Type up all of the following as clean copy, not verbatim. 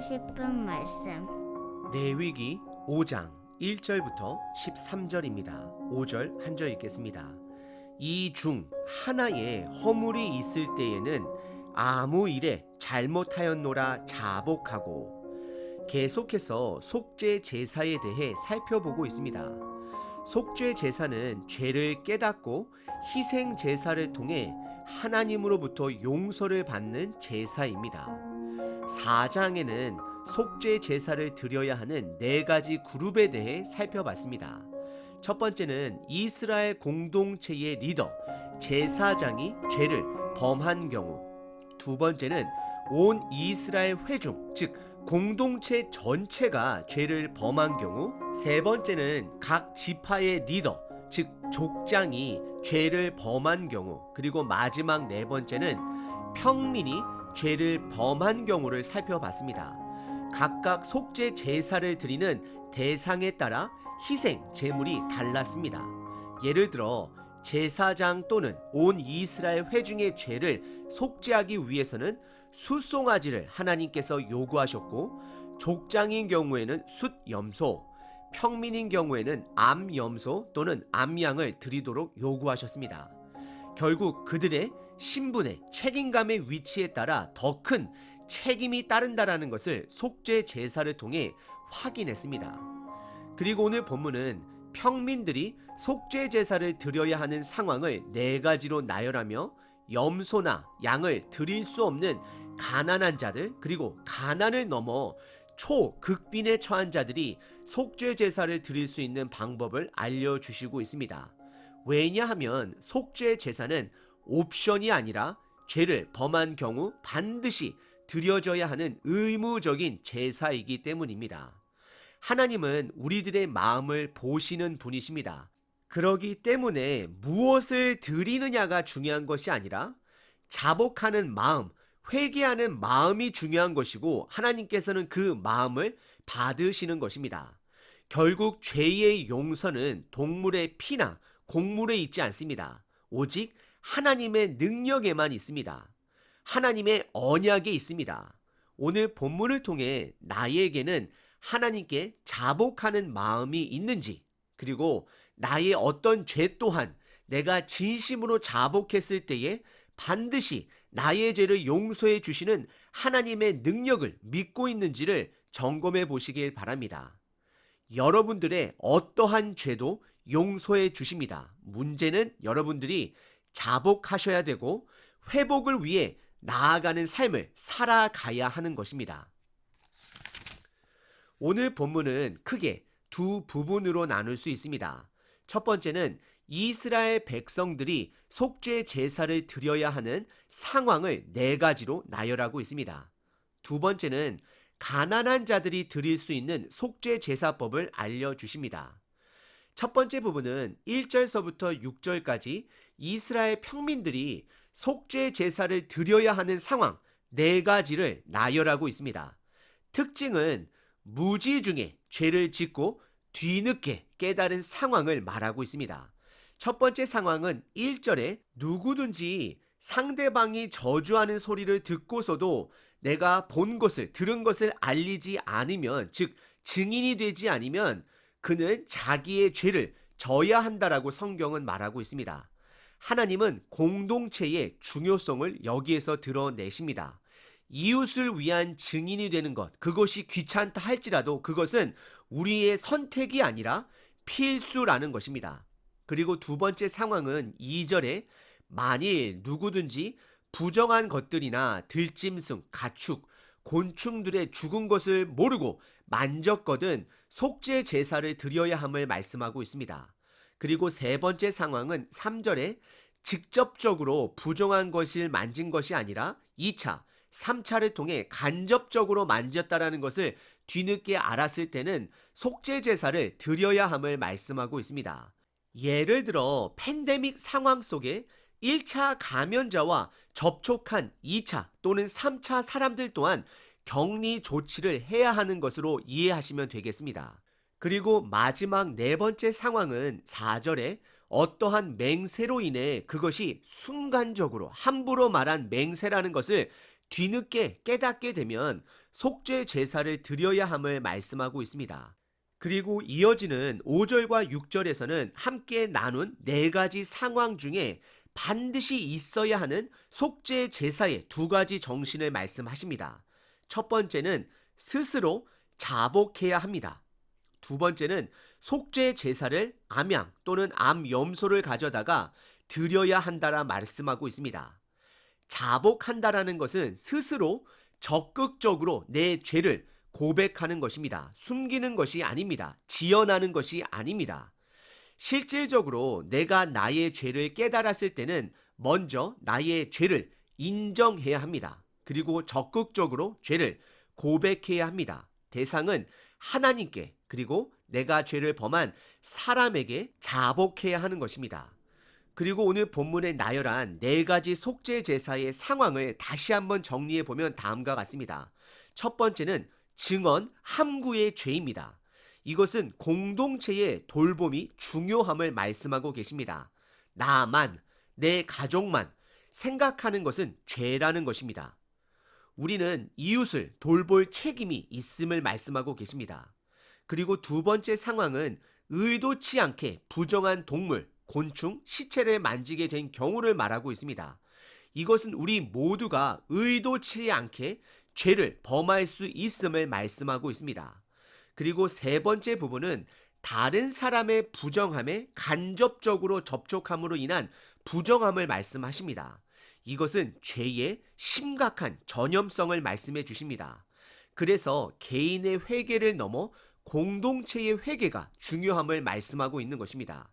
싶은 말씀. 레위기 5장 1절부터 13절입니다. 5절 한 절 읽겠습니다. 이 중 하나에 허물이 있을 때에는 아무 일에 잘못하였노라 자복하고, 계속해서 속죄 제사에 대해 살펴보고 있습니다. 속죄 제사는 죄를 깨닫고 희생 제사를 통해 하나님으로부터 용서를 받는 제사입니다. 4장에는 속죄 제사를 드려야 하는 4가지 그룹에 대해 살펴봤습니다. 첫 번째는 이스라엘 공동체의 리더, 제사장이 죄를 범한 경우. 두 번째는 온 이스라엘 회중, 즉 공동체 전체가 죄를 범한 경우. 세 번째는 각 지파의 리더, 즉 족장이 죄를 범한 경우. 그리고 마지막 4번째는 평민이 죄를 범한 경우를 살펴봤습니다. 각각 속죄 제사를 드리는 대상에 따라 희생 제물이 달랐습니다. 예를 들어 제사장 또는 온 이스라엘 회중의 죄를 속죄하기 위해서는 숫송아지를 하나님께서 요구하셨고, 족장인 경우에는 숫염소, 평민인 경우에는 암염소 또는 암양을 드리도록 요구하셨습니다. 결국 그들의 신분의 책임감의 위치에 따라 더 큰 책임이 따른다라는 것을 속죄 제사를 통해 확인했습니다. 그리고 오늘 본문은 평민들이 속죄 제사를 드려야 하는 상황을 4가지로 나열하며 염소나 양을 드릴 수 없는 가난한 자들, 그리고 가난을 넘어 초극빈에 처한 자들이 속죄 제사를 드릴 수 있는 방법을 알려주시고 있습니다. 왜냐하면 속죄 제사는 옵션이 아니라 죄를 범한 경우 반드시 드려져야 하는 의무적인 제사이기 때문입니다. 하나님은 우리들의 마음을 보시는 분이십니다. 그러기 때문에 무엇을 드리느냐가 중요한 것이 아니라 자복하는 마음, 회개하는 마음이 중요한 것이고, 하나님께서는 그 마음을 받으시는 것입니다. 결국 죄의 용서는 동물의 피나 곡물에 있지 않습니다. 오직 하나님의 능력에만 있습니다. 하나님의 언약에 있습니다. 오늘 본문을 통해 나에게는 하나님께 자복하는 마음이 있는지, 그리고 나의 어떤 죄 또한 내가 진심으로 자복했을 때에 반드시 나의 죄를 용서해 주시는 하나님의 능력을 믿고 있는지를 점검해 보시길 바랍니다. 여러분들의 어떠한 죄도 용서해 주십니다. 문제는 여러분들이 자복하셔야 되고 회복을 위해 나아가는 삶을 살아가야 하는 것입니다. 오늘 본문은 크게 두 부분으로 나눌 수 있습니다. 첫 번째는 이스라엘 백성들이 속죄 제사를 드려야 하는 상황을 4가지로 나열하고 있습니다. 두 번째는 가난한 자들이 드릴 수 있는 속죄 제사법을 알려주십니다. 첫 번째 부분은 1절서부터 6절까지 이스라엘 평민들이 속죄 제사를 드려야 하는 상황 4가지를 나열하고 있습니다. 특징은 무지 중에 죄를 짓고 뒤늦게 깨달은 상황을 말하고 있습니다. 첫 번째 상황은 1절에 누구든지 상대방이 저주하는 소리를 듣고서도 내가 본 것을, 들은 것을 알리지 않으면, 즉 증인이 되지 않으면 그는 자기의 죄를 져야 한다라고 성경은 말하고 있습니다. 하나님은 공동체의 중요성을 여기에서 드러내십니다. 이웃을 위한 증인이 되는 것, 그것이 귀찮다 할지라도 그것은 우리의 선택이 아니라 필수라는 것입니다. 그리고 두 번째 상황은 2절에 만일 누구든지 부정한 것들이나 들짐승, 가축, 곤충들의 죽은 것을 모르고 만졌거든 속죄 제사를 드려야 함을 말씀하고 있습니다. 그리고 세 번째 상황은 3절에 직접적으로 부정한 것을 만진 것이 아니라 2차, 3차를 통해 간접적으로 만졌다라는 것을 뒤늦게 알았을 때는 속죄 제사를 드려야 함을 말씀하고 있습니다. 예를 들어 팬데믹 상황 속에 1차 감염자와 접촉한 2차 또는 3차 사람들 또한 격리 조치를 해야 하는 것으로 이해하시면 되겠습니다. 그리고 마지막 4번째 상황은 4절에 어떠한 맹세로 인해 그것이 순간적으로 함부로 말한 맹세라는 것을 뒤늦게 깨닫게 되면 속죄 제사를 드려야 함을 말씀하고 있습니다. 그리고 이어지는 5절과 6절에서는 함께 나눈 네 가지 상황 중에 반드시 있어야 하는 속죄 제사의 두 가지 정신을 말씀하십니다. 첫 번째는 스스로 자복해야 합니다. 두 번째는 속죄 제사를 암양 또는 암염소를 가져다가 드려야 한다라 말씀하고 있습니다. 자복한다라는 것은 스스로 적극적으로 내 죄를 고백하는 것입니다. 숨기는 것이 아닙니다. 지어나는 것이 아닙니다. 실질적으로 내가 나의 죄를 깨달았을 때는 먼저 나의 죄를 인정해야 합니다. 그리고 적극적으로 죄를 고백해야 합니다. 대상은 하나님께 그리고 내가 죄를 범한 사람에게 자복해야 하는 것입니다. 그리고 오늘 본문에 나열한 네 가지 속죄 제사의 상황을 다시 한번 정리해 보면 다음과 같습니다. 첫 번째는 증언 함구의 죄입니다. 이것은 공동체의 돌봄이 중요함을 말씀하고 계십니다. 나만, 내 가족만 생각하는 것은 죄라는 것입니다. 우리는 이웃을 돌볼 책임이 있음을 말씀하고 계십니다. 그리고 두 번째 상황은 의도치 않게 부정한 동물, 곤충, 시체를 만지게 된 경우를 말하고 있습니다. 이것은 우리 모두가 의도치 않게 죄를 범할 수 있음을 말씀하고 있습니다. 그리고 세 번째 부분은 다른 사람의 부정함에 간접적으로 접촉함으로 인한 부정함을 말씀하십니다. 이것은 죄의 심각한 전염성을 말씀해 주십니다. 그래서 개인의 회개를 넘어 공동체의 회개가 중요함을 말씀하고 있는 것입니다.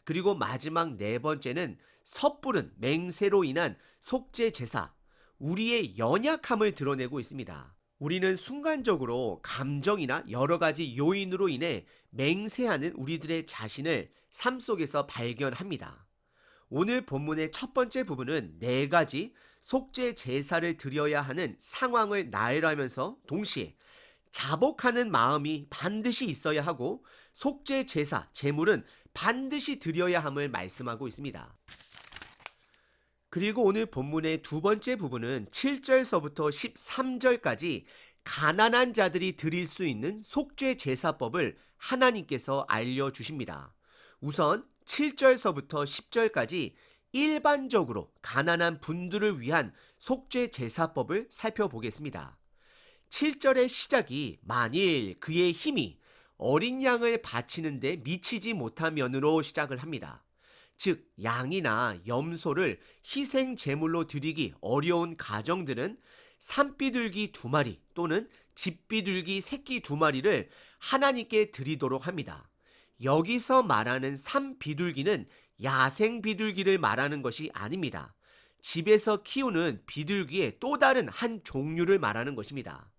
그리고 마지막 네 번째는 섣부른 맹세로 인한 속죄 제사, 우리의 연약함을 드러내고 있습니다. 우리는 순간적으로 감정이나 여러 가지 요인으로 인해 맹세하는 우리들의 자신을 삶 속에서 발견합니다. 오늘 본문의 첫 번째 부분은 네 가지 속죄 제사를 드려야 하는 상황을 나열하면서 동시에 자복하는 마음이 반드시 있어야 하고 속죄 제사, 제물은 반드시 드려야 함을 말씀하고 있습니다. 그리고 오늘 본문의 두 번째 부분은 7절서부터 13절까지 가난한 자들이 드릴 수 있는 속죄 제사법을 하나님께서 알려주십니다. 우선 7절서부터 10절까지 일반적으로 가난한 분들을 위한 속죄 제사법을 살펴보겠습니다. 7절의 시작이 만일 그의 힘이 어린 양을 바치는데 미치지 못하면으로 시작을 합니다. 즉 양이나 염소를 희생 제물로 드리기 어려운 가정들은 산비둘기 2마리 또는 집비둘기 새끼 2마리를 하나님께 드리도록 합니다. 여기서 말하는 산비둘기는 야생 비둘기를 말하는 것이 아닙니다. 집에서 키우는 비둘기의 또 다른 한 종류를 말하는 것입니다.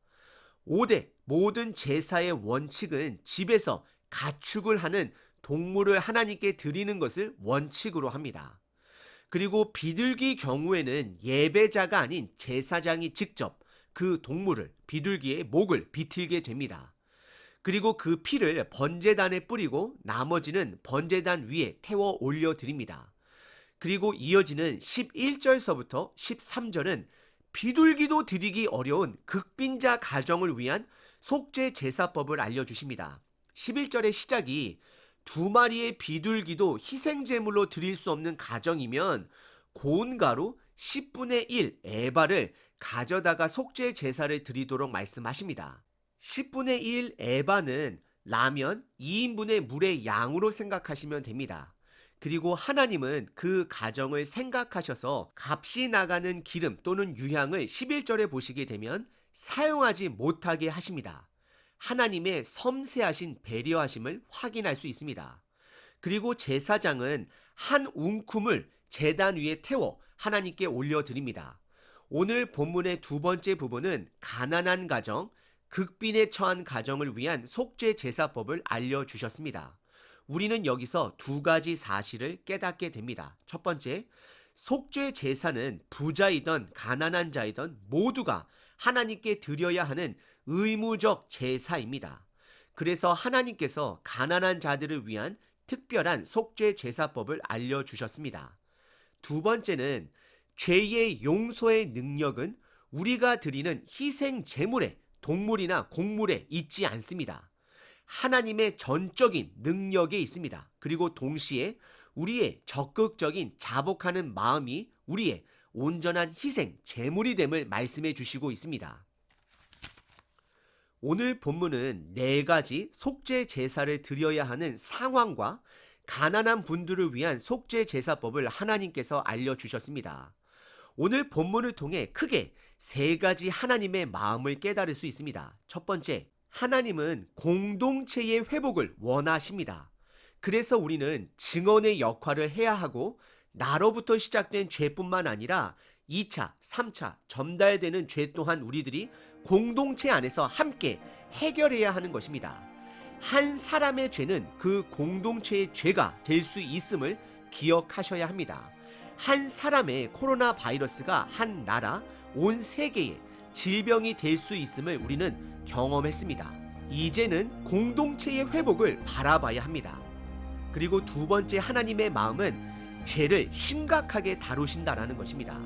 5대 모든 제사의 원칙은 집에서 가축을 하는 동물을 하나님께 드리는 것을 원칙으로 합니다. 그리고 비둘기 경우에는 예배자가 아닌 제사장이 직접 그 동물을 비둘기의 목을 비틀게 됩니다. 그리고 그 피를 번제단에 뿌리고 나머지는 번제단 위에 태워 올려드립니다. 그리고 이어지는 11절서부터 13절은 비둘기도 드리기 어려운 극빈자 가정을 위한 속죄 제사법을 알려주십니다. 11절의 시작이 2마리의 비둘기도 희생제물로 드릴 수 없는 가정이면 고운 가루 10분의 1 에바를 가져다가 속죄 제사를 드리도록 말씀하십니다. 10분의 1 에바는 라면 2인분의 물의 양으로 생각하시면 됩니다. 그리고 하나님은 그 가정을 생각하셔서 값이 나가는 기름 또는 유향을 11절에 보시게 되면 사용하지 못하게 하십니다. 하나님의 섬세하신 배려하심을 확인할 수 있습니다. 그리고 제사장은 한 웅큼을 제단 위에 태워 하나님께 올려드립니다. 오늘 본문의 두 번째 부분은 가난한 가정, 극빈에 처한 가정을 위한 속죄 제사법을 알려주셨습니다. 우리는 여기서 두 가지 사실을 깨닫게 됩니다. 첫 번째, 속죄 제사는 부자이던 가난한 자이던 모두가 하나님께 드려야 하는 의무적 제사입니다. 그래서 하나님께서 가난한 자들을 위한 특별한 속죄 제사법을 알려주셨습니다. 두 번째는 죄의 용서의 능력은 우리가 드리는 희생 제물에 동물이나 곡물에 있지 않습니다. 하나님의 전적인 능력에 있습니다. 그리고 동시에 우리의 적극적인 자복하는 마음이 우리의 온전한 희생 제물이 됨을 말씀해 주시고 있습니다. 오늘 본문은 4가지 속죄 제사를 드려야 하는 상황과 가난한 분들을 위한 속죄 제사법을 하나님께서 알려주셨습니다. 오늘 본문을 통해 크게 3가지 하나님의 마음을 깨달을 수 있습니다. 첫 번째, 하나님은 공동체의 회복을 원하십니다. 그래서 우리는 증언의 역할을 해야 하고 나로부터 시작된 죄뿐만 아니라 2차, 3차 전달되는 죄 또한 우리들이 공동체 안에서 함께 해결해야 하는 것입니다. 한 사람의 죄는 그 공동체의 죄가 될 수 있음을 기억하셔야 합니다. 한 사람의 코로나 바이러스가 한 나라, 온 세계에 질병이 될 수 있음을 우리는 경험했습니다. 이제는 공동체의 회복을 바라봐야 합니다. 그리고 2번째 하나님의 마음은 죄를 심각하게 다루신다라는 것입니다.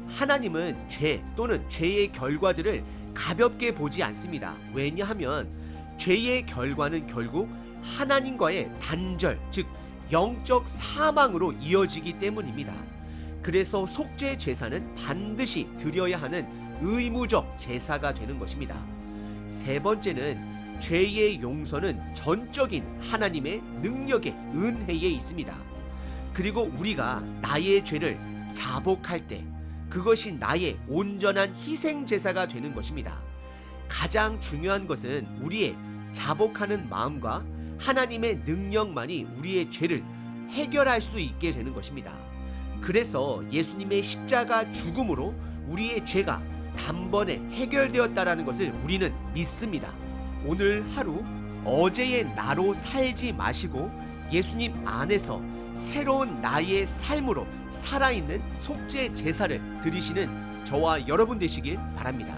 하나님은 죄 또는 죄의 결과들을 가볍게 보지 않습니다. 왜냐하면 죄의 결과는 결국 하나님과의 단절, 즉 영적 사망으로 이어지기 때문입니다. 그래서 속죄 제사는 반드시 드려야 하는 의무적 제사가 되는 것입니다. 3번째는 죄의 용서는 전적인 하나님의 능력의 은혜에 있습니다. 그리고 우리가 나의 죄를 자복할 때 그것이 나의 온전한 희생 제사가 되는 것입니다. 가장 중요한 것은 우리의 자복하는 마음과 하나님의 능력만이 우리의 죄를 해결할 수 있게 되는 것입니다. 그래서 예수님의 십자가 죽음으로 우리의 죄가 단번에 해결되었다라는 것을 우리는 믿습니다. 오늘 하루 어제의 나로 살지 마시고 예수님 안에서 새로운 나의 삶으로 살아있는 속죄 제사를 드리시는 저와 여러분 되시길 바랍니다.